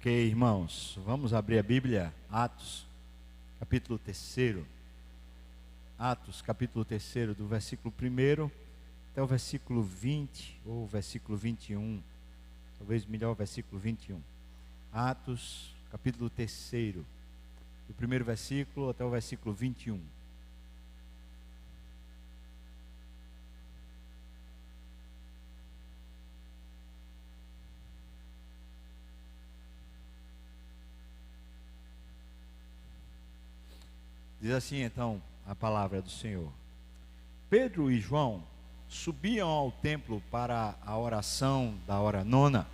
Ok, irmãos, vamos abrir a Bíblia, Atos, capítulo 3. Atos, capítulo 3, do versículo 1 até o versículo 20, ou versículo 21, talvez melhor o versículo 21. Atos, capítulo 3, do primeiro versículo até o versículo 21. Diz assim então a palavra do Senhor: Pedro e João subiam ao templo para a oração da hora nona.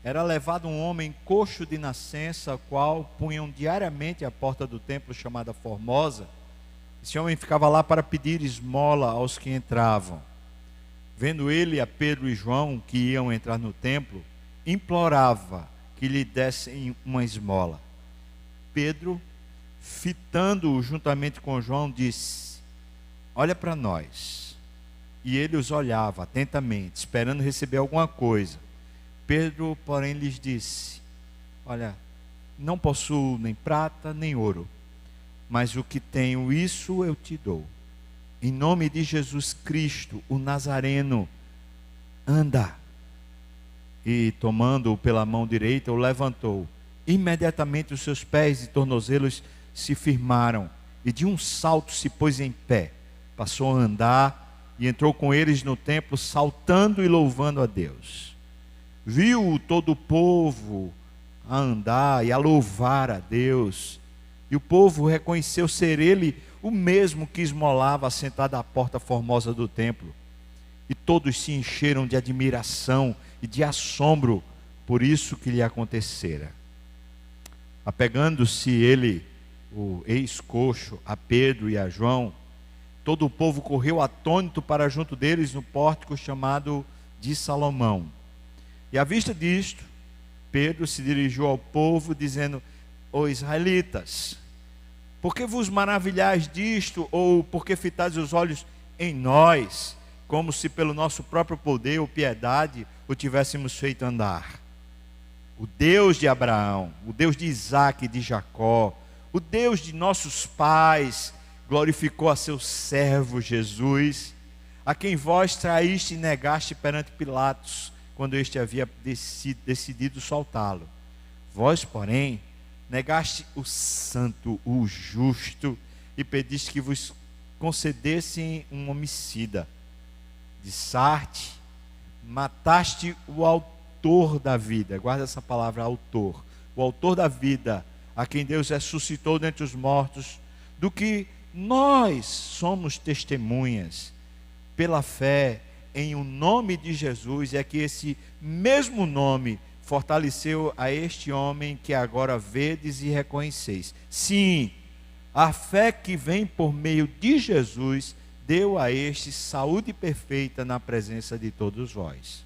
Era levado um homem coxo de nascença, o qual punham diariamente à porta do templo chamada Formosa. Esse homem ficava lá para pedir esmola aos que entravam. Vendo ele a Pedro e João que iam entrar no templo, implorava que lhe dessem uma esmola. Pedro, fitando-o juntamente com João, disse: olha para nós. E ele os olhava atentamente, esperando receber alguma coisa. Pedro, porém, lhes disse: olha, não possuo nem prata nem ouro, mas o que tenho, isso eu te dou. Em nome de Jesus Cristo, o Nazareno, anda. E tomando-o pela mão direita, o levantou. Imediatamente os seus pés e tornozelos se firmaram, e de um salto se pôs em pé. Passou a andar e entrou com eles no templo, saltando e louvando a Deus. Viu todo o povo a andar e a louvar a Deus. E o povo reconheceu ser ele o mesmo que esmolava assentado à porta formosa do templo. E todos se encheram de admiração e de assombro por isso que lhe acontecera. Apegando-se ele, o ex-coxo, a Pedro e a João, todo o povo correu atônito para junto deles no pórtico chamado de Salomão. E à vista disto, Pedro se dirigiu ao povo dizendo: ó israelitas, por que vos maravilhais disto, ou por que fitais os olhos em nós, como se pelo nosso próprio poder ou piedade o tivéssemos feito andar? O Deus de Abraão, o Deus de Isaque e de Jacó, o Deus de nossos pais, glorificou a seu servo Jesus, a quem vós traíste e negaste perante Pilatos, quando este havia decidido soltá-lo. Vós, porém, negaste o santo, o justo, e pediste que vos concedessem um homicida. De Sarte, mataste o autor da vida. Guarda essa palavra, autor. O autor da vida, a quem Deus ressuscitou dentre os mortos, do que nós somos testemunhas. Pela fé em o nome de Jesus, é que esse mesmo nome fortaleceu a este homem que agora vedes e reconheceis. Sim, a fé que vem por meio de Jesus deu a este saúde perfeita na presença de todos vós.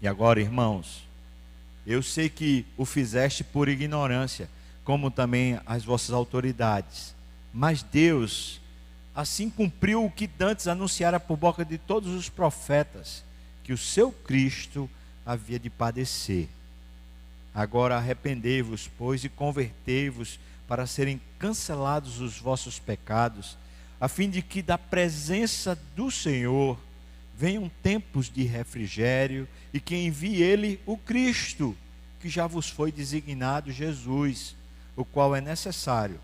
E agora, irmãos, eu sei que o fizeste por ignorância, como também as vossas autoridades, mas Deus assim cumpriu o que dantes anunciara por boca de todos os profetas, que o seu Cristo havia de padecer. Agora arrependei-vos, pois, e convertei-vos, para serem cancelados os vossos pecados, a fim de que da presença do Senhor venham tempos de refrigério, e que envie ele o Cristo, que já vos foi designado, Jesus, o qual é necessário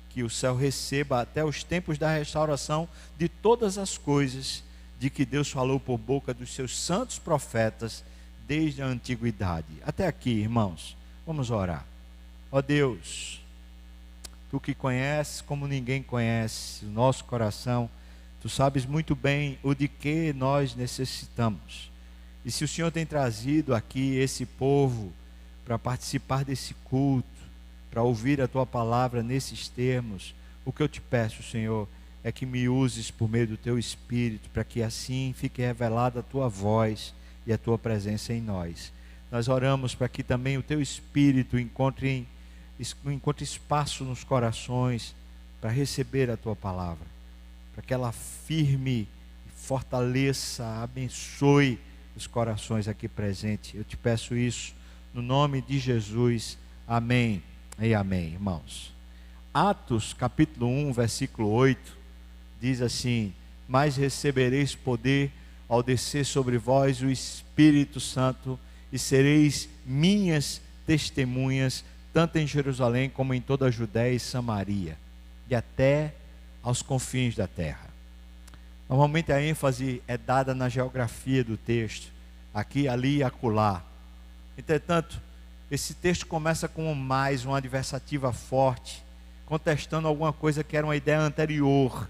que o céu receba até os tempos da restauração de todas as coisas, de que Deus falou por boca dos seus santos profetas desde a antiguidade. Até aqui, irmãos, vamos orar. Ó Deus, Tu que conheces como ninguém conhece o nosso coração, Tu sabes muito bem o de que nós necessitamos. E se o Senhor tem trazido aqui esse povo para participar desse culto, para ouvir a Tua palavra nesses termos, o que eu te peço, Senhor, é que me uses por meio do Teu Espírito, para que assim fique revelada a Tua voz e a Tua presença em nós. Nós oramos para que também o Teu Espírito encontre espaço nos corações para receber a Tua palavra, para que ela firme, fortaleça, abençoe os corações aqui presentes. Eu te peço isso no nome de Jesus. Amém e amém, irmãos. Atos capítulo 1, versículo 8, diz assim: mas recebereis poder ao descer sobre vós o Espírito Santo, e sereis minhas testemunhas, tanto em Jerusalém como em toda a Judéia e Samaria, e até aos confins da terra. Normalmente a ênfase é dada na geografia do texto, aqui, ali e acolá. Entretanto, esse texto começa com mais uma adversativa forte, contestando alguma coisa que era uma ideia anterior.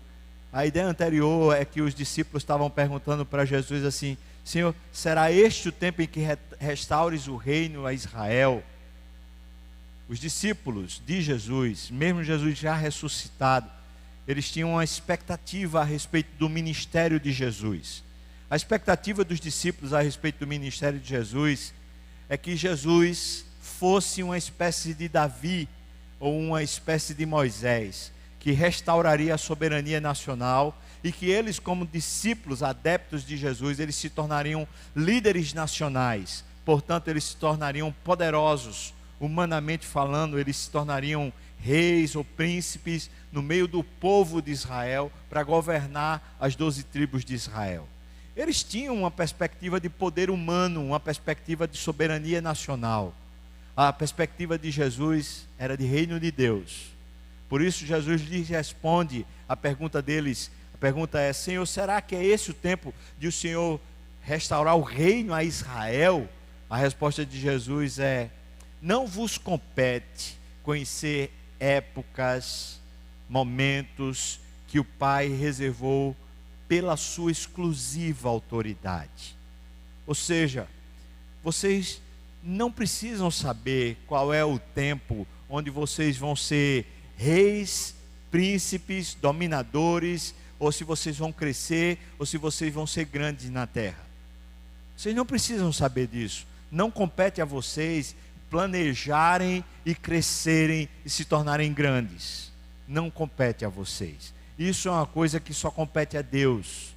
A ideia anterior é que os discípulos estavam perguntando para Jesus assim: Senhor, será este o tempo em que restaures o reino a Israel? Os discípulos de Jesus, mesmo Jesus já ressuscitado, eles tinham uma expectativa a respeito do ministério de Jesus. A expectativa dos discípulos a respeito do ministério de Jesus é que Jesus fosse uma espécie de Davi ou uma espécie de Moisés, que restauraria a soberania nacional, e que eles, como discípulos adeptos de Jesus, eles se tornariam líderes nacionais. Portanto, eles se tornariam poderosos, humanamente falando, eles se tornariam reis ou príncipes no meio do povo de Israel, para governar as 12 tribos de Israel. Eles tinham uma perspectiva de poder humano, uma perspectiva de soberania nacional. A perspectiva de Jesus era de reino de Deus. Por isso Jesus lhes responde a pergunta deles. A pergunta é: Senhor, será que é esse o tempo de o Senhor restaurar o reino a Israel? A resposta de Jesus é: não vos compete conhecer épocas, momentos que o Pai reservou pela sua exclusiva autoridade. Ou seja, vocês não precisam saber qual é o tempo onde vocês vão ser reis, príncipes, dominadores, ou se vocês vão crescer, ou se vocês vão ser grandes na terra. Vocês não precisam saber disso. Não compete a vocês planejarem e crescerem e se tornarem grandes. Não compete a vocês. Isso é uma coisa que só compete a Deus.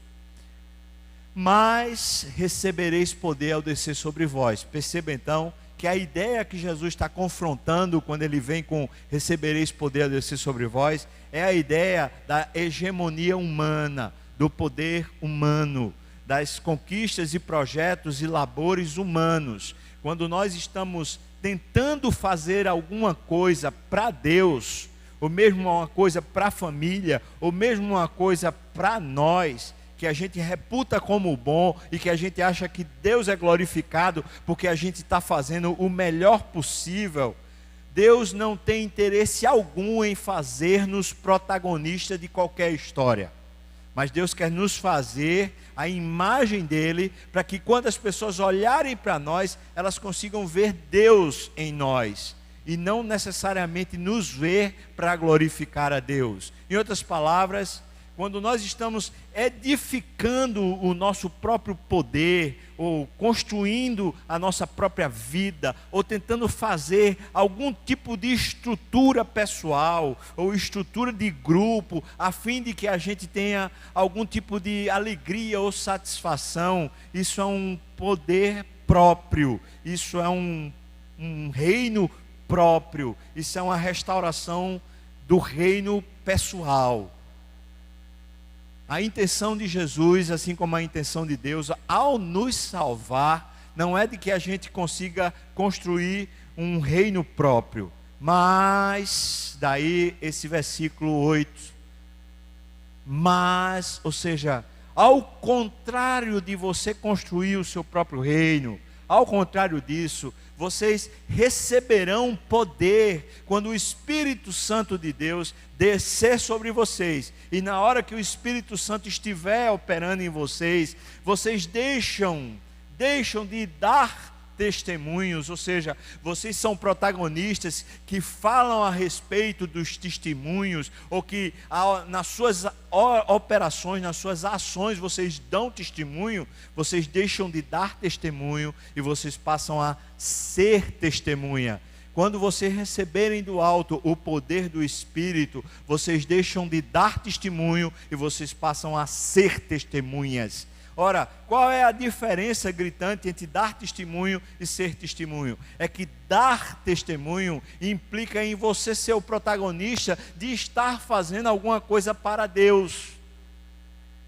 Mas recebereis poder ao descer sobre vós. Perceba então que a ideia que Jesus está confrontando quando ele vem com recebereis poder ao descer sobre vós, é a ideia da hegemonia humana, do poder humano, das conquistas e projetos e labores humanos. Quando nós estamos tentando fazer alguma coisa para Deus, ou mesmo uma coisa para a família, ou mesmo uma coisa para nós, que a gente reputa como bom e que a gente acha que Deus é glorificado porque a gente está fazendo o melhor possível, Deus não tem interesse algum em fazer-nos protagonistas de qualquer história. Mas Deus quer nos fazer a imagem dele, para que quando as pessoas olharem para nós, elas consigam ver Deus em nós, e não necessariamente nos ver para glorificar a Deus. Em outras palavras, quando nós estamos edificando o nosso próprio poder, ou construindo a nossa própria vida, ou tentando fazer algum tipo de estrutura pessoal, ou estrutura de grupo, a fim de que a gente tenha algum tipo de alegria ou satisfação, isso é um poder próprio, isso é um reino próprio, isso é uma restauração do reino pessoal. A intenção de Jesus, assim como a intenção de Deus, ao nos salvar, não é de que a gente consiga construir um reino próprio, mas, daí esse versículo 8, mas, ou seja, ao contrário de você construir o seu próprio reino, ao contrário disso, vocês receberão poder quando o Espírito Santo de Deus descer sobre vocês. E na hora que o Espírito Santo estiver operando em vocês, vocês deixam de dar testemunhos, ou seja, vocês são protagonistas que falam a respeito dos testemunhos, ou que nas suas operações, nas suas ações, vocês dão testemunho, vocês deixam de dar testemunho e vocês passam a ser testemunha. Quando vocês receberem do alto o poder do Espírito, vocês deixam de dar testemunho e vocês passam a ser testemunhas. Ora, qual é a diferença gritante entre dar testemunho e ser testemunho? É que dar testemunho implica em você ser o protagonista de estar fazendo alguma coisa para Deus.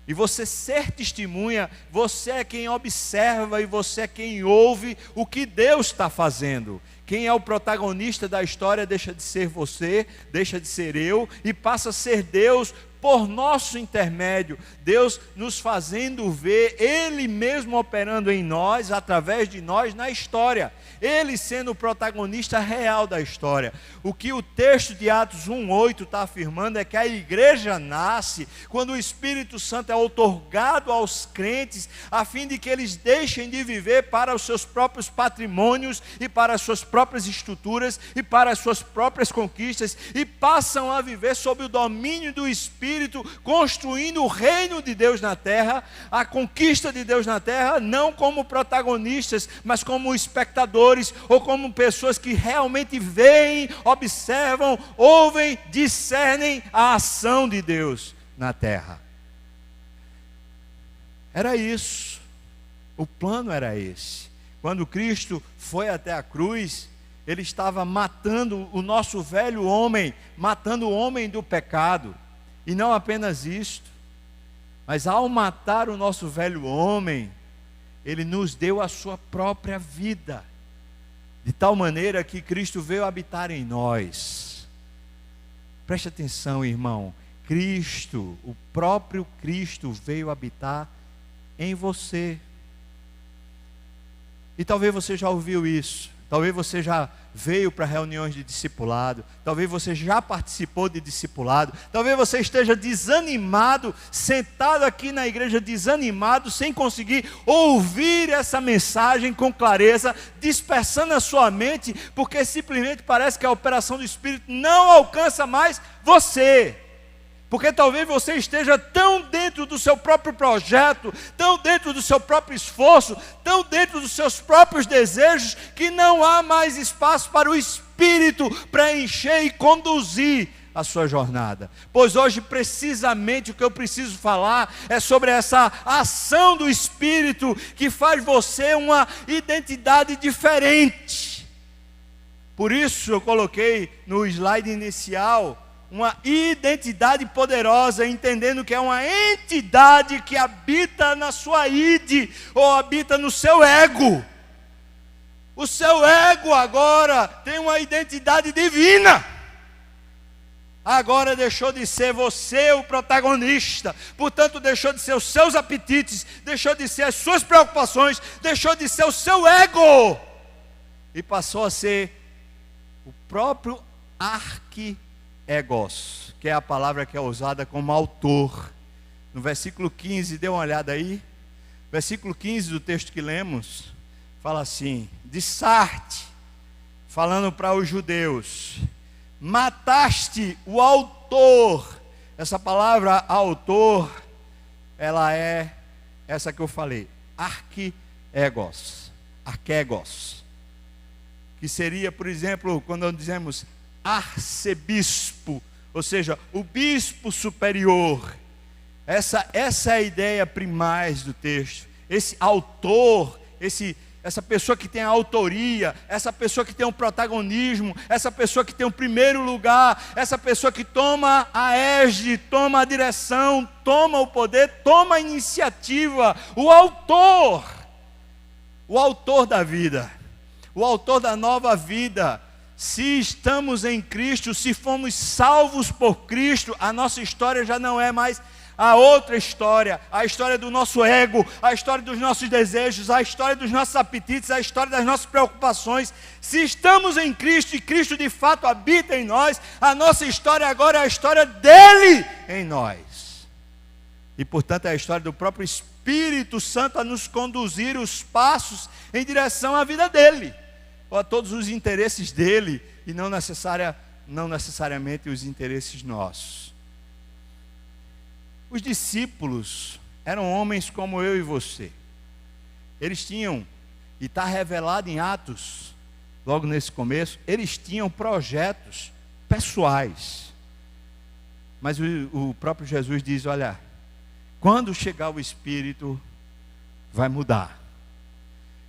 E você ser testemunha, você é quem observa e você é quem ouve o que Deus está fazendo. Quem é o protagonista da história deixa de ser você, deixa de ser eu e passa a ser Deus por nosso intermédio. Deus nos fazendo ver, Ele mesmo operando em nós, através de nós na história. Ele sendo o protagonista real da história. O que o texto de Atos 1:8 está afirmando é que a igreja nasce quando o Espírito Santo é outorgado aos crentes, a fim de que eles deixem de viver para os seus próprios patrimônios e para as suas próprias estruturas e para as suas próprias conquistas e passam a viver sob o domínio do Espírito, construindo o reino de Deus na terra, a conquista de Deus na terra, não como protagonistas, mas como espectadores ou como pessoas que realmente veem, observam, ouvem, discernem a ação de Deus na terra. Era isso, o plano era esse. Quando Cristo foi até a cruz, Ele estava matando o nosso velho homem, matando o homem do pecado. E não apenas isto, mas ao matar o nosso velho homem, Ele nos deu a sua própria vida, de tal maneira que Cristo veio habitar em nós. Preste atenção, irmão, Cristo, o próprio Cristo veio habitar em você. E talvez você já ouviu isso, talvez você já veio para reuniões de discipulado, talvez você já participou de discipulado, talvez você esteja desanimado, sentado aqui na igreja desanimado, sem conseguir ouvir essa mensagem com clareza, dispersando a sua mente, porque simplesmente parece que a operação do Espírito não alcança mais você. Porque talvez você esteja tão dentro do seu próprio projeto, tão dentro do seu próprio esforço, tão dentro dos seus próprios desejos, que não há mais espaço para o Espírito preencher e conduzir a sua jornada. Pois hoje, precisamente, o que eu preciso falar é sobre essa ação do Espírito que faz você uma identidade diferente. Por isso eu coloquei no slide inicial uma identidade poderosa, entendendo que é uma entidade que habita na sua ide, ou habita no seu ego. O seu ego agora tem uma identidade divina. Agora deixou de ser você o protagonista, portanto deixou de ser os seus apetites, deixou de ser as suas preocupações, deixou de ser o seu ego, e passou a ser o próprio Egos, que é a palavra que é usada como autor. No versículo 15, dê uma olhada aí. Versículo 15 do texto que lemos, fala assim: de Sarte, falando para os judeus, mataste o autor. Essa palavra autor, ela é essa que eu falei, arquegos, que seria, por exemplo, quando nós dizemos arcebispo, ou seja, o bispo superior. Essa é a ideia primaz do texto. Esse autor, essa pessoa que tem a autoria, essa pessoa que tem o protagonismo, essa pessoa que tem o primeiro lugar, essa pessoa que toma a égide, toma a direção, toma o poder, toma a iniciativa, o autor da vida, o autor da nova vida. Se estamos em Cristo, se fomos salvos por Cristo, a nossa história já não é mais a outra história, a história do nosso ego, a história dos nossos desejos, a história dos nossos apetites, a história das nossas preocupações. Se estamos em Cristo e Cristo de fato habita em nós, a nossa história agora é a história dele em nós. E portanto é a história do próprio Espírito Santo a nos conduzir os passos em direção à vida dele, ou a todos os interesses dele, e não necessariamente os interesses nossos. Os discípulos eram homens como eu e você. Eles tinham, e está revelado em Atos, logo nesse começo, eles tinham projetos pessoais. Mas o próprio Jesus diz: olha, quando chegar o Espírito, vai mudar.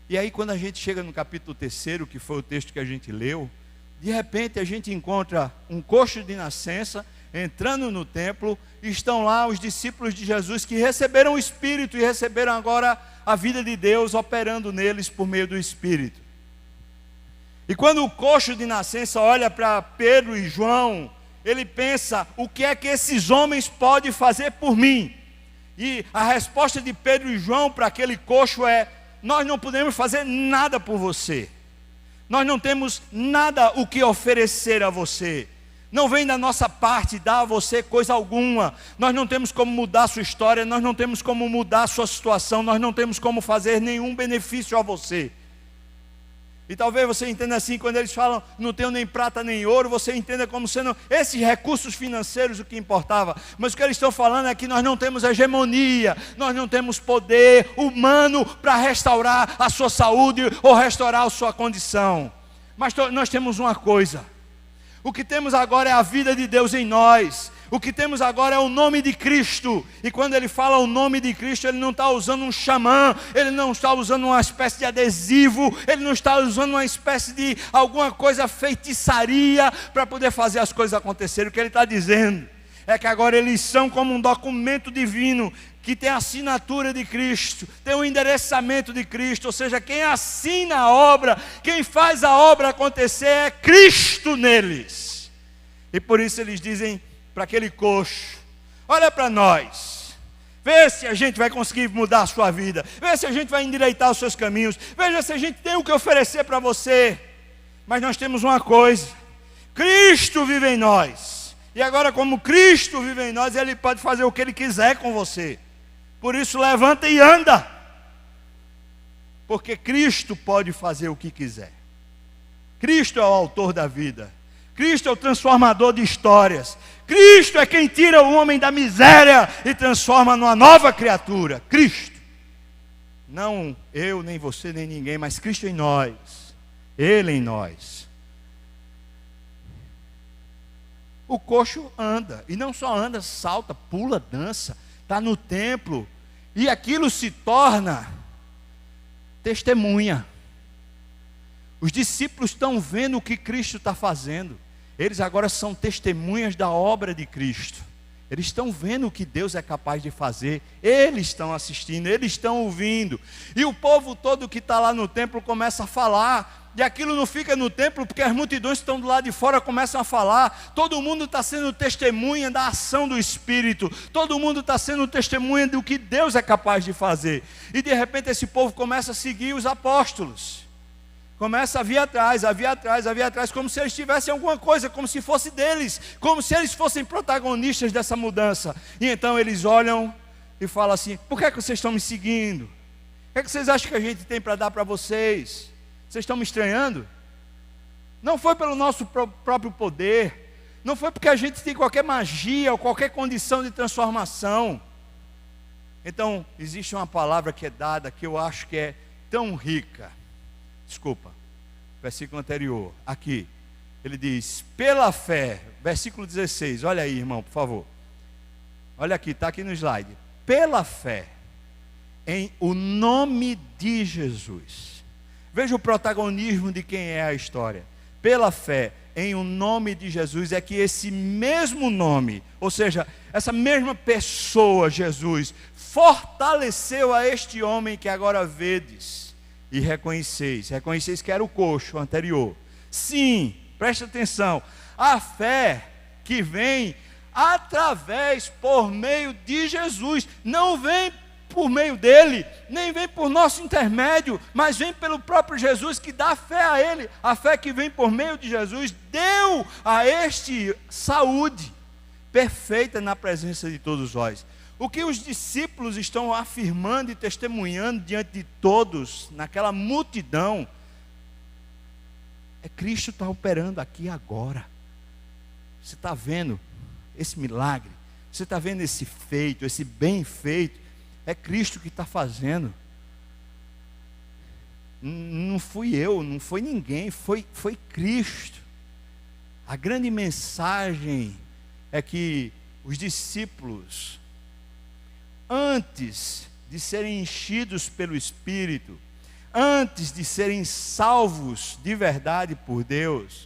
E aí quando a gente chega no capítulo 3, que foi o texto que a gente leu, de repente a gente encontra um coxo de nascença entrando no templo, e estão lá os discípulos de Jesus que receberam o Espírito e receberam agora a vida de Deus operando neles por meio do Espírito. E quando o coxo de nascença olha para Pedro e João, ele pensa: o que é que esses homens podem fazer por mim? E a resposta de Pedro e João para aquele coxo é: nós não podemos fazer nada por você, nós não temos nada o que oferecer a você, não vem da nossa parte dar a você coisa alguma, nós não temos como mudar a sua história, nós não temos como mudar a sua situação, nós não temos como fazer nenhum benefício a você. E talvez você entenda assim, quando eles falam não tenho nem prata nem ouro, você entenda como sendo esses recursos financeiros o que importava. Mas o que eles estão falando é que nós não temos hegemonia, nós não temos poder humano para restaurar a sua saúde ou restaurar a sua condição. Mas nós temos uma coisa: o que temos agora é a vida de Deus em nós. O que temos agora é o nome de Cristo. E quando ele fala o nome de Cristo, ele não está usando um xamã, ele não está usando uma espécie de adesivo, ele não está usando uma espécie de alguma coisa feitiçaria para poder fazer as coisas acontecerem. O que ele está dizendo é que agora eles são como um documento divino que tem a assinatura de Cristo, tem o endereçamento de Cristo, ou seja, quem assina a obra, quem faz a obra acontecer é Cristo neles. E por isso eles dizem para aquele coxo: olha para nós, vê se a gente vai conseguir mudar a sua vida, vê se a gente vai endireitar os seus caminhos, veja se a gente tem o que oferecer para você. Mas nós temos uma coisa: Cristo vive em nós, e agora como Cristo vive em nós, Ele pode fazer o que Ele quiser com você. Por isso levanta e anda, porque Cristo pode fazer o que quiser. Cristo é o autor da vida, Cristo é o transformador de histórias, Cristo é quem tira o homem da miséria e transforma numa nova criatura. Cristo, não eu, nem você, nem ninguém, mas Cristo em nós, Ele em nós. O coxo anda, e não só anda, salta, pula, dança, está no templo, e aquilo se torna testemunha. Os discípulos estão vendo o que Cristo está fazendo, eles agora são testemunhas da obra de Cristo, eles estão vendo o que Deus é capaz de fazer, eles estão assistindo, eles estão ouvindo, e o povo todo que está lá no templo começa a falar. E aquilo não fica no templo, porque as multidões que estão do lado de fora começam a falar. Todo mundo está sendo testemunha da ação do Espírito. Todo mundo está sendo testemunha do que Deus é capaz de fazer. E de repente esse povo começa a seguir os apóstolos. Começa a vir atrás, a vir atrás, a vir atrás, como se eles tivessem alguma coisa, como se fosse deles, como se eles fossem protagonistas dessa mudança. E então eles olham e falam assim: por que é que vocês estão me seguindo? O que é que vocês acham que a gente tem para dar para vocês? Vocês estão me estranhando? Não foi pelo nosso próprio poder, não foi porque a gente tem qualquer magia ou qualquer condição de transformação. Então, existe uma palavra que é dada, que eu acho que é tão rica. Desculpa, versículo anterior, aqui, ele diz: pela fé, versículo 16, olha aí, irmão, por favor. Olha aqui, está aqui no slide. Pela fé, em o nome de Jesus. Veja o protagonismo de quem é a história. Pela fé em o nome de Jesus, é que esse mesmo nome, ou seja, essa mesma pessoa, Jesus, fortaleceu a este homem que agora vedes e reconheceis. Reconheceis que era o coxo anterior. Sim, preste atenção, a fé que vem através, por meio de Jesus, não vem por meio dele, nem vem por nosso intermédio, mas vem pelo próprio Jesus, que dá fé a ele. A fé que vem por meio de Jesus deu a este saúde perfeita na presença de todos nós. O que os discípulos estão afirmando e testemunhando diante de todos, naquela multidão, é Cristo está operando aqui agora. Você está vendo esse milagre, você está vendo esse feito, esse bem feito. É Cristo que está fazendo. Não fui eu, não foi ninguém, foi Cristo. A grande mensagem é que os discípulos, antes de serem enchidos pelo Espírito, antes de serem salvos de verdade por Deus,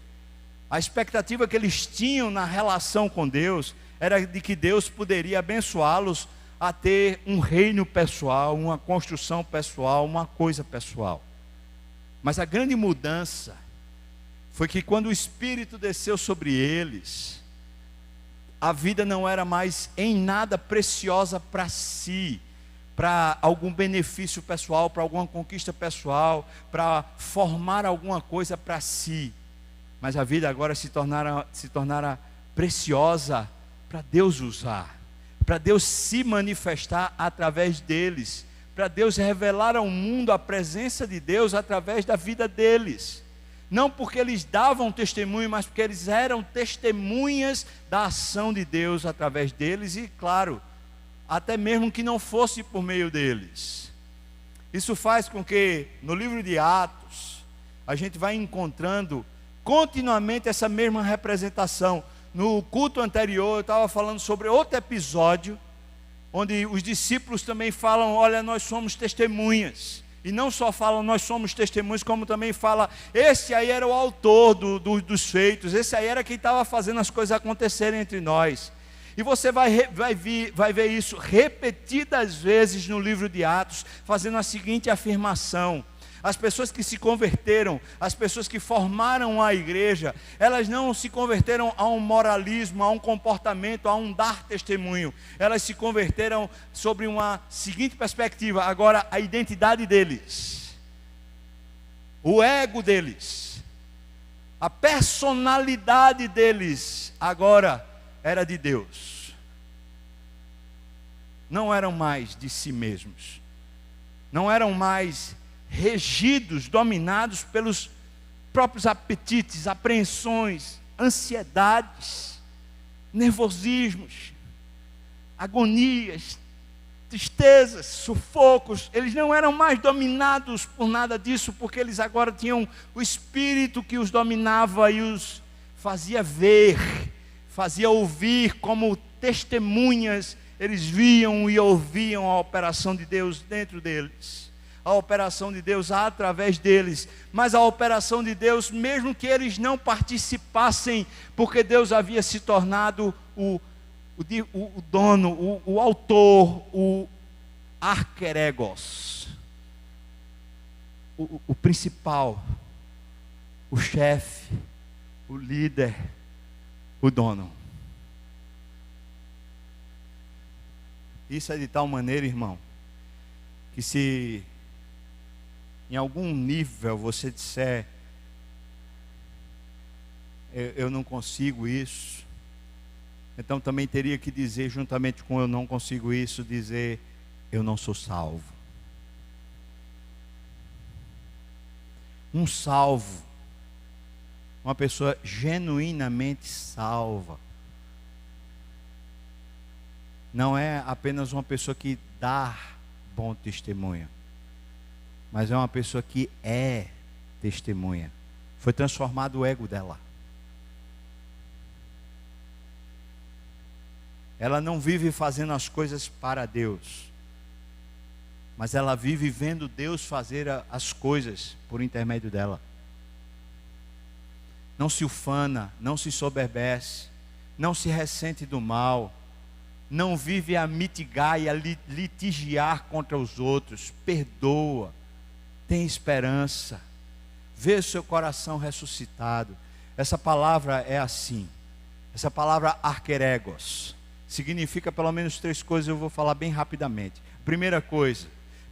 a expectativa que eles tinham na relação com Deus era de que Deus poderia abençoá-los a ter um reino pessoal, uma construção pessoal, uma coisa pessoal. Mas a grande mudança foi que quando o Espírito desceu sobre eles, a vida não era mais em nada preciosa para si, para algum benefício pessoal, para alguma conquista pessoal, para formar alguma coisa para si. Mas a vida agora se tornara preciosa para Deus usar, para Deus se manifestar através deles, para Deus revelar ao mundo a presença de Deus através da vida deles. Não porque eles davam testemunho, mas porque eles eram testemunhas da ação de Deus através deles, e claro, até mesmo que não fosse por meio deles. Isso faz com que no livro de Atos a gente vai encontrando continuamente essa mesma representação. No culto anterior eu estava falando sobre outro episódio, onde os discípulos também falam: olha, nós somos testemunhas. E não só falam nós somos testemunhas, como também fala, esse aí era o autor dos feitos, esse aí era quem estava fazendo as coisas acontecerem entre nós. E você vai ver isso repetidas vezes no livro de Atos, fazendo a seguinte afirmação: as pessoas que se converteram, as pessoas que formaram a igreja, elas não se converteram a um moralismo, a um comportamento, a um dar testemunho. Elas se converteram sobre uma seguinte perspectiva: agora a identidade deles, o ego deles, a personalidade deles agora era de Deus. Não eram mais de si mesmos, não eram mais regidos, dominados pelos próprios apetites, apreensões, ansiedades, nervosismos, agonias, tristezas, sufocos. Eles não eram mais dominados por nada disso, porque eles agora tinham o Espírito que os dominava e os fazia ver, fazia ouvir como testemunhas. Eles viam e ouviam a operação de Deus dentro deles, a operação de Deus através deles, mas a operação de Deus, mesmo que eles não participassem, porque Deus havia se tornado o dono, o autor, o arqueregos, o principal, o chefe, o líder, o dono. Isso é de tal maneira, irmão, que se em algum nível você disser eu não consigo isso, então também teria que dizer, juntamente com eu não consigo isso, dizer eu não sou salvo. Um salvo, uma pessoa genuinamente salva, não é apenas uma pessoa que dá bom testemunho, mas é uma pessoa que é testemunha. Foi transformado o ego dela. Ela não vive fazendo as coisas para Deus, mas ela vive vendo Deus fazer as coisas por intermédio dela. Não se ufana, não se soberbece, não se ressente do mal, não vive a mitigar e a litigiar contra os outros, perdoa, tem esperança, vê o seu coração ressuscitado. Essa palavra é assim, essa palavra arqueregos significa pelo menos 3 coisas, eu vou falar bem rapidamente. Primeira coisa,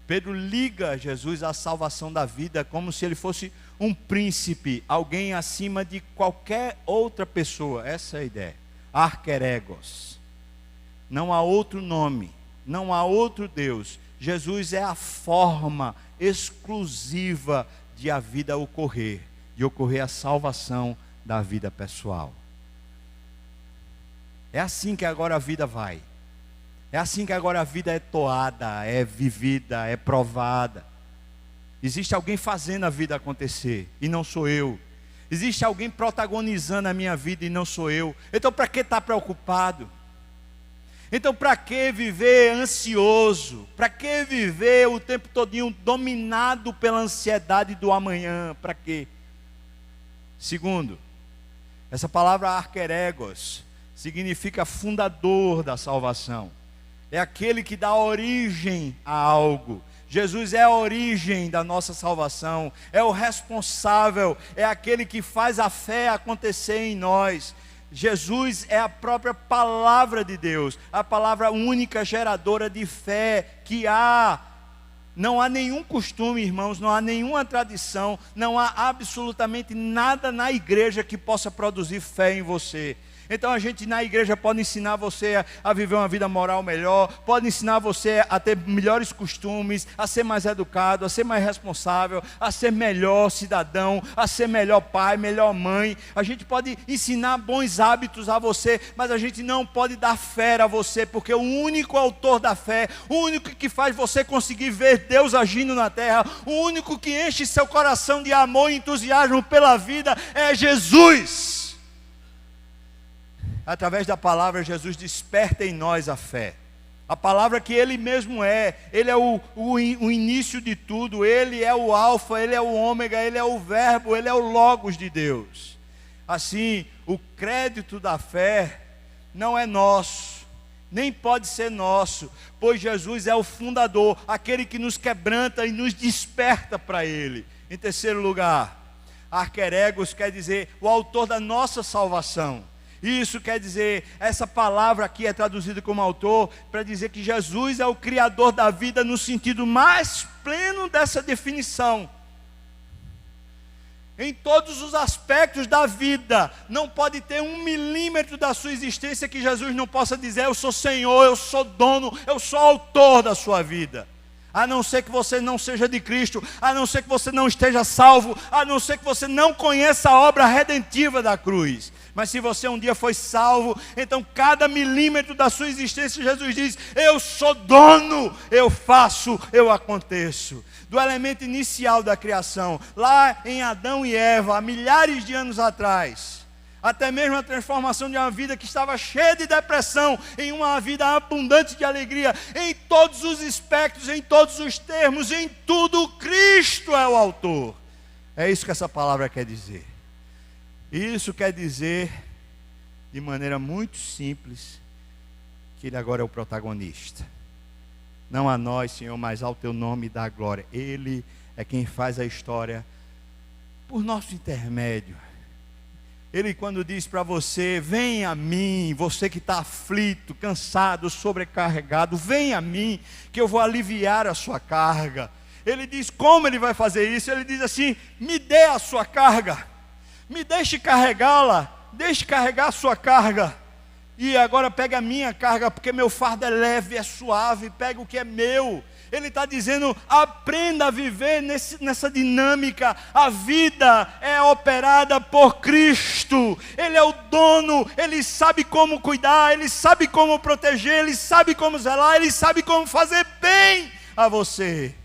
Pedro liga Jesus à salvação da vida como se ele fosse um príncipe, alguém acima de qualquer outra pessoa. Essa é a ideia, arqueregos. Não há outro nome, não há outro Deus. Jesus é a forma exclusiva de a vida ocorrer, de ocorrer a salvação da vida pessoal. É assim que agora a vida vai. É assim que agora a vida é toada, é vivida, é provada. Existe alguém fazendo a vida acontecer, e não sou eu. Existe alguém protagonizando a minha vida, e não sou eu. Então para que estar preocupado? Então, para que viver ansioso? Para que viver o tempo todinho dominado pela ansiedade do amanhã? Para quê? Segundo, essa palavra arqueregos significa fundador da salvação. É aquele que dá origem a algo. Jesus é a origem da nossa salvação, é o responsável, é aquele que faz a fé acontecer em nós. Jesus é a própria palavra de Deus, a palavra única geradora de fé que há. Não há nenhum costume, irmãos, não há nenhuma tradição, não há absolutamente nada na igreja que possa produzir fé em você. Então a gente na igreja pode ensinar você a viver uma vida moral melhor, pode ensinar você a ter melhores costumes, a ser mais educado, a ser mais responsável, a ser melhor cidadão, a ser melhor pai, melhor mãe. A gente pode ensinar bons hábitos a você, mas a gente não pode dar fé a você, porque o único autor da fé, o único que faz você conseguir ver Deus agindo na terra, o único que enche seu coração de amor e entusiasmo pela vida é Jesus. Através da palavra, Jesus desperta em nós a fé. A palavra que Ele mesmo é. Ele é o início de tudo. Ele é o alfa, Ele é o ômega, Ele é o verbo, Ele é o logos de Deus. Assim, o crédito da fé não é nosso, nem pode ser nosso, pois Jesus é o fundador, aquele que nos quebranta e nos desperta para Ele. Em terceiro lugar, arqueregos quer dizer o autor da nossa salvação. Isso quer dizer, essa palavra aqui é traduzida como autor, para dizer que Jesus é o criador da vida no sentido mais pleno dessa definição. Em todos os aspectos da vida, não pode ter 1 milímetro da sua existência que Jesus não possa dizer: eu sou Senhor, eu sou dono, eu sou autor da sua vida. A não ser que você não seja de Cristo, a não ser que você não esteja salvo, a não ser que você não conheça a obra redentiva da cruz. Mas se você um dia foi salvo, então cada milímetro da sua existência, Jesus diz: eu sou dono, eu faço, eu aconteço. Do elemento inicial da criação, lá em Adão e Eva, há milhares de anos atrás, até mesmo a transformação de uma vida que estava cheia de depressão, em uma vida abundante de alegria, em todos os aspectos, em todos os termos, em tudo, Cristo é o autor. É isso que essa palavra quer dizer. Isso quer dizer, de maneira muito simples, que Ele agora é o protagonista. Não a nós, Senhor, mas ao Teu nome dá glória. Ele é quem faz a história por nosso intermédio. Ele, quando diz para você: vem a mim, você que está aflito, cansado, sobrecarregado, vem a mim, que eu vou aliviar a sua carga. Ele diz como Ele vai fazer isso. Ele diz assim: me dê a sua carga, me deixe carregá-la, deixe carregar a sua carga, e agora pega a minha carga, porque meu fardo é leve, é suave, pega o que é meu. Ele está dizendo: aprenda a viver nessa dinâmica. A vida é operada por Cristo. Ele é o dono, Ele sabe como cuidar, Ele sabe como proteger, Ele sabe como zelar, Ele sabe como fazer bem a você.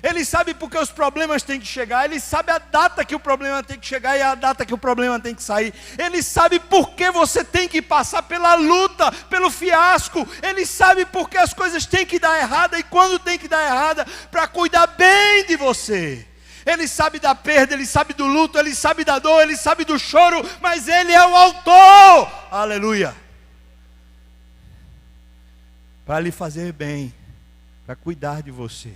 Ele sabe porque os problemas têm que chegar, Ele sabe a data que o problema tem que chegar e a data que o problema tem que sair. Ele sabe por que você tem que passar pela luta, pelo fiasco. Ele sabe por que as coisas têm que dar errada e quando tem que dar errada, para cuidar bem de você. Ele sabe da perda, Ele sabe do luto, Ele sabe da dor, Ele sabe do choro, mas Ele é o autor. Aleluia. Para lhe fazer bem, para cuidar de você.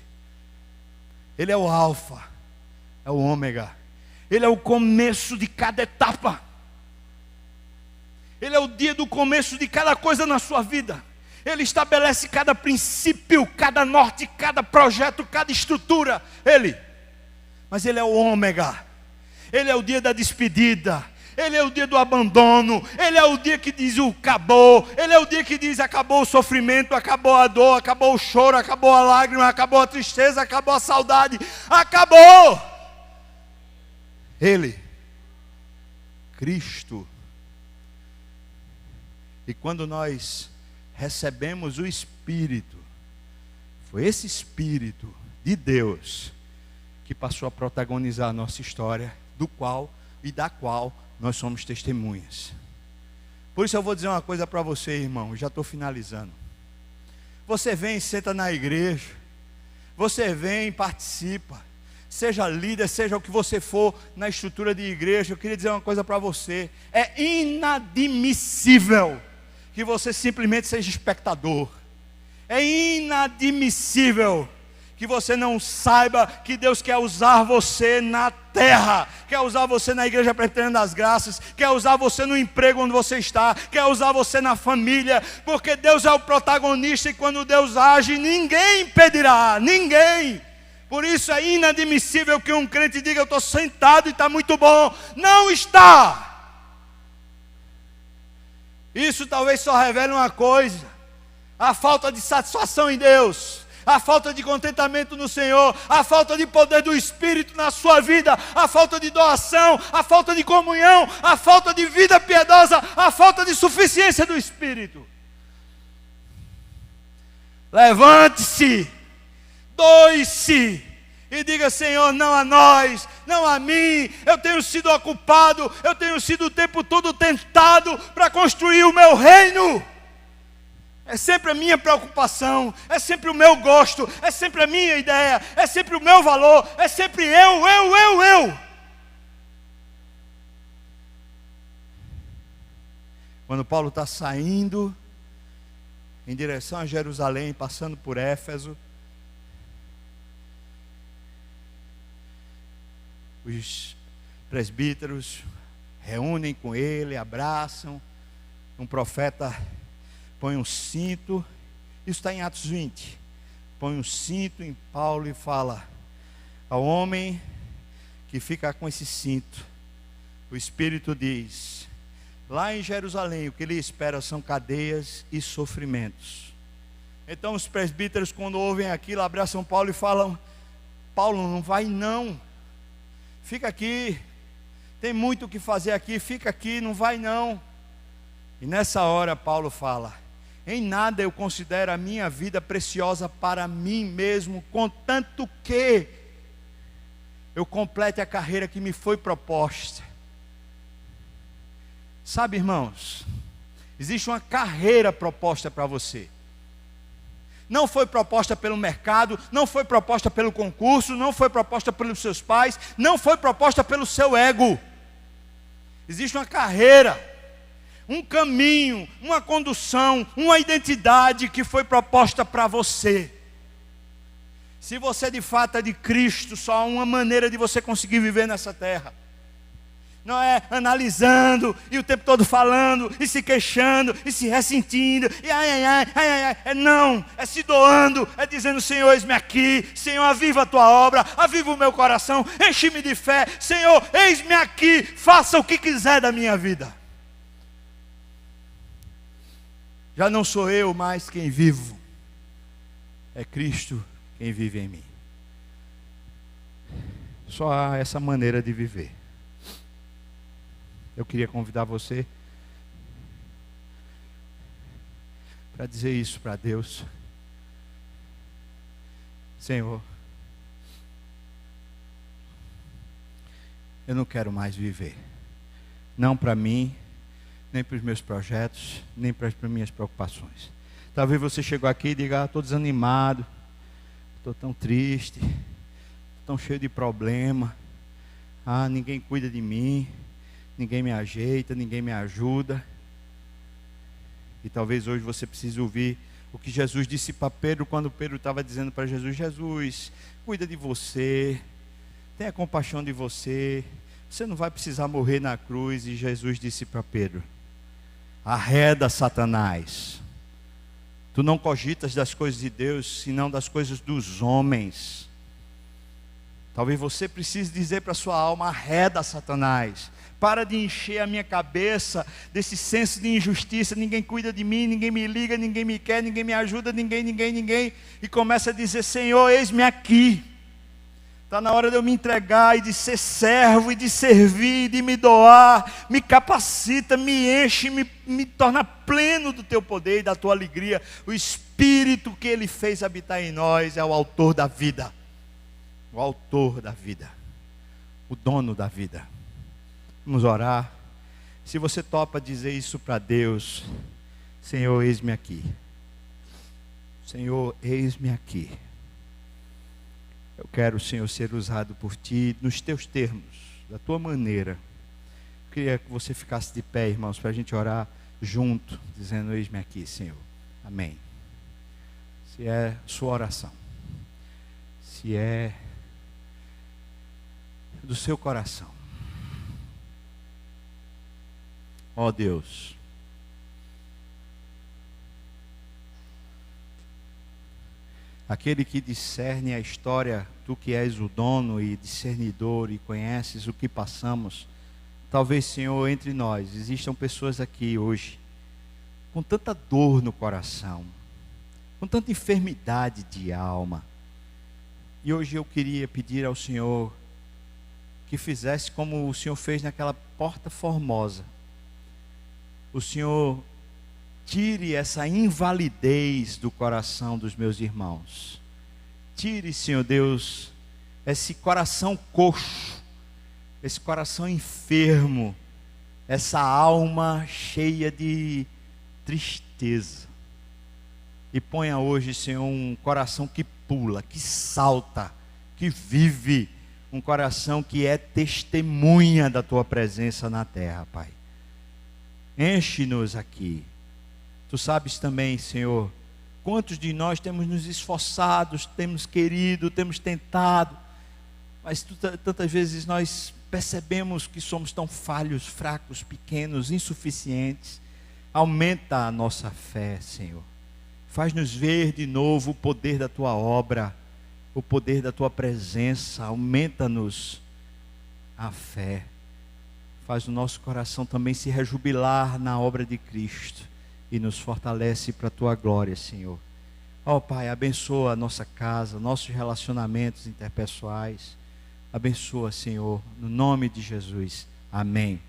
Ele é o alfa, é o ômega. Ele é o começo de cada etapa. Ele é o dia do começo de cada coisa na sua vida. Ele estabelece cada princípio, cada norte, cada projeto, cada estrutura. Mas Ele é o ômega. Ele é o dia da despedida. Ele é o dia do abandono. Ele é o dia que diz o acabou. Ele é o dia que diz acabou o sofrimento, acabou a dor, acabou o choro, acabou a lágrima, acabou a tristeza, acabou a saudade. Acabou! Ele, Cristo. E quando nós recebemos o Espírito, foi esse Espírito de Deus que passou a protagonizar a nossa história, do qual e da qual nós somos testemunhas. Por isso eu vou dizer uma coisa para você, irmão, já estou finalizando. Você vem e senta na igreja. Você vem e participa. Seja líder, seja o que você for na estrutura de igreja. Eu queria dizer uma coisa para você. É inadmissível que você simplesmente seja espectador. É inadmissível que você não saiba que Deus quer usar você na terra, quer usar você na igreja presbiteriana das graças, quer usar você no emprego onde você está, quer usar você na família, porque Deus é o protagonista e quando Deus age, ninguém impedirá, ninguém. Por isso é inadmissível que um crente diga: eu estou sentado e está muito bom. Não está. Isso talvez só revele uma coisa: a falta de satisfação em Deus, a falta de contentamento no Senhor, a falta de poder do Espírito na sua vida, a falta de doação, a falta de comunhão, a falta de vida piedosa, a falta de suficiência do Espírito. Levante-se, doe-se e diga: Senhor, não a nós, não a mim, eu tenho sido ocupado, eu tenho sido o tempo todo tentado para construir o meu reino. É sempre a minha preocupação, é sempre o meu gosto, é sempre a minha ideia, é sempre o meu valor, é sempre eu. Quando Paulo está saindo em direção a Jerusalém, passando por Éfeso, os presbíteros reúnem com ele, abraçam. Um profeta põe um cinto, isso está em Atos 20, põe um cinto em Paulo e fala: ao homem que fica com esse cinto, o Espírito diz: lá em Jerusalém o que ele espera são cadeias e sofrimentos. Então os presbíteros, quando ouvem aquilo, abraçam Paulo e falam: Paulo, não vai não, fica aqui, tem muito o que fazer aqui, fica aqui, não vai não. E nessa hora Paulo fala: em nada eu considero a minha vida preciosa para mim mesmo, contanto que eu complete a carreira que me foi proposta. Sabe, irmãos, existe uma carreira proposta para você. Não foi proposta pelo mercado, não foi proposta pelo concurso, não foi proposta pelos seus pais, não foi proposta pelo seu ego. Existe uma carreira, um caminho, uma condução, uma identidade que foi proposta para você. Se você de fato é de Cristo, só há uma maneira de você conseguir viver nessa terra. Não é analisando e o tempo todo falando e se queixando e se ressentindo e não, é se doando, é dizendo: Senhor, eis-me aqui, Senhor, aviva a tua obra, aviva o meu coração, enche-me de fé, Senhor, eis-me aqui, faça o que quiser da minha vida. Já não sou eu mais quem vivo, é Cristo quem vive em mim. Só há essa maneira de viver. Eu queria convidar você para dizer isso para Deus: Senhor, eu não quero mais viver, não para mim, nem para os meus projetos, nem para as minhas preocupações. Talvez você chegou aqui e diga: estou desanimado, estou tão triste, estou tão cheio de problema, ninguém cuida de mim, ninguém me ajeita, ninguém me ajuda. E talvez hoje você precise ouvir o que Jesus disse para Pedro, quando Pedro estava dizendo para Jesus: Jesus, cuida de você, tenha compaixão de você, você não vai precisar morrer na cruz. E Jesus disse para Pedro: arreda, Satanás, tu não cogitas das coisas de Deus, senão das coisas dos homens. Talvez você precise dizer para a sua alma: arreda, Satanás, para de encher a minha cabeça desse senso de injustiça, ninguém cuida de mim, ninguém me liga, ninguém me quer, ninguém me ajuda, ninguém, e começa a dizer: Senhor, eis-me aqui, está na hora de eu me entregar e de ser servo, e de servir, e de me doar. Me capacita, me enche, me torna pleno do teu poder e da tua alegria. O Espírito que Ele fez habitar em nós é o autor da vida, o autor da vida, o dono da vida. Vamos orar. Se você topa dizer isso para Deus: Senhor, eis-me aqui. Senhor, eis-me aqui. Eu quero, Senhor, ser usado por Ti nos Teus termos, da Tua maneira. Eu queria que você ficasse de pé, irmãos, para a gente orar junto, dizendo: eis-me aqui, Senhor. Amém. Se é sua oração, se é do seu coração. Ó Deus, aquele que discerne a história, tu que és o dono e discernidor e conheces o que passamos, talvez, Senhor, entre nós existam pessoas aqui hoje com tanta dor no coração, com tanta enfermidade de alma. E hoje eu queria pedir ao Senhor que fizesse como o Senhor fez naquela porta formosa. O Senhor tire essa invalidez do coração dos meus irmãos. Tire, Senhor Deus, esse coração coxo, esse coração enfermo, essa alma cheia de tristeza. E ponha hoje, Senhor, um coração que pula, que salta, que vive, um coração que é testemunha da Tua presença na terra, Pai. Enche-nos aqui. Tu sabes também, Senhor, quantos de nós temos nos esforçado, temos querido, temos tentado, mas tantas vezes nós percebemos que somos tão falhos, fracos, pequenos, insuficientes. Aumenta a nossa fé, Senhor. Faz-nos ver de novo o poder da Tua obra, o poder da Tua presença. Aumenta-nos a fé. Faz o nosso coração também se rejubilar na obra de Cristo e nos fortalece para a Tua glória, Senhor. Ó Pai, abençoa a nossa casa, nossos relacionamentos interpessoais. Abençoa, Senhor, no nome de Jesus. Amém.